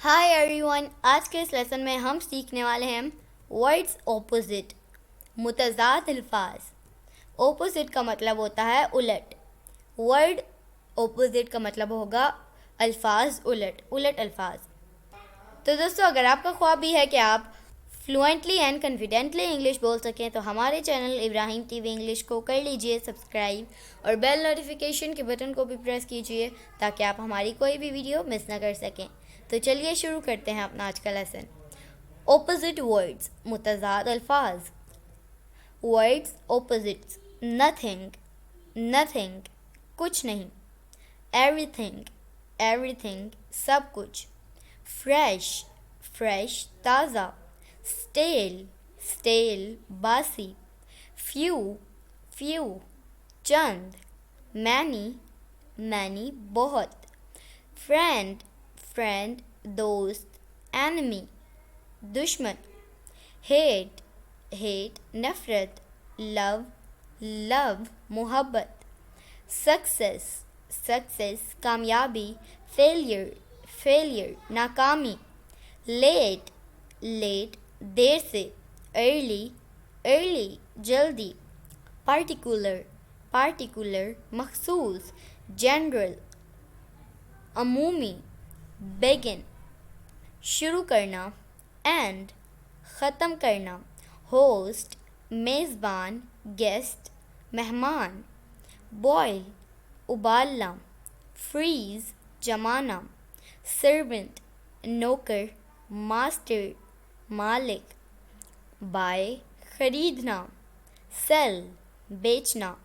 Hi everyone, आज के इस लेसन में हम सीखने वाले हैं वर्ड्स ऑपोजिट, मुतज़ाद अल्फाज। ऑपोजिट का मतलब होता है उलट। वर्ड ऑपोजिट का मतलब होगा अल्फाज उलट, उलट अल्फाज। तो दोस्तों, अगर आपका ख्वाब भी है कि आप फ्लुएंटली एंड कॉन्फिडेंटली इंग्लिश बोल सकें तो हमारे चैनल इब्राहिम टीवी इंग्लिश को कर लीजिए सब्सक्राइब और बेल नोटिफिकेशन के बटन को भी प्रेस कीजिए ताकि आप हमारी कोई भी वीडियो मिस ना कर सकें। तो चलिए शुरू करते हैं अपना आज का लेसन। ऑपोजिट वर्ड्स, मुतज़ाद अल्फाज। वर्ड्स ऑपोजिट्स: नथिंग, नथिंग, कुछ नहीं। एवरीथिंग, एवरीथिंग, सब कुछ। फ्रेश, फ्रेश, ताज़ा। स्टेल, स्टेल, बासी। फ्यू, फ्यू, चंद। मैनी, मैनी, बहुत। फ्रेंड, फ्रेंड, दोस्त। एनिमी, दुश्मन। हेट, हेट, नफरत। लव, लव, मोहब्बत। सक्सेस, सक्सेस, कामयाबी। फेलियर, फेलियर, नाकामी। लेट, लेट, देर से। अर्ली, अर्ली, जल्दी। पार्टिकुलर, पार्टिकुलर, मखसूस। जनरल, अमूमी। बेगिन, शुरू करना। एंड, ख़त्म करना। होस्ट, मेज़बान, गेस्ट, मेहमान। बॉयल, उबालना। फ्रीज़, जमाना। सर्वेंट, नौकर। मास्टर, मालिक। बाय, ख़रीदना। सेल, बेचना।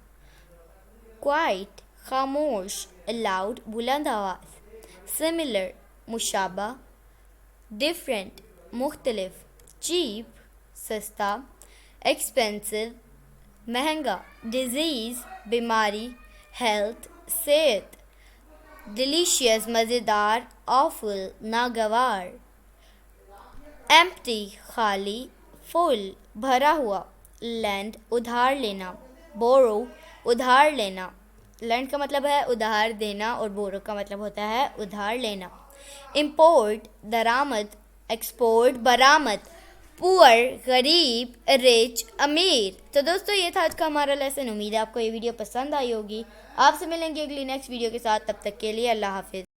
क्वाइट, खामोश। लाउड, बुलंद आवाज़। सिमिलर, मुशाबा। डिफरेंट, मुख्तलिफ। चीप, सस्ता। एक्सपेंसिव, महंगा। डिजीज़, बीमारी। हेल्थ, सेहत। डिलीशियस, मज़ेदार। ऑफुल, नागवार। एम्प्टी, खाली। फुल, भरा हुआ। लेंड, उधार लेना। बोरो, उधार लेना। लेंड का मतलब है उधार देना और बोरो का मतलब होता है उधार लेना। इंपोर्ट, दरामद। एक्सपोर्ट, बरामद। पुअर, गरीब। रिच, अमीर। तो दोस्तों, ये था आज का हमारा लेसन। उम्मीद है आपको ये वीडियो पसंद आई होगी। आपसे मिलेंगे अगली नेक्स्ट वीडियो के साथ। तब तक के लिए अल्लाह हाफिज़।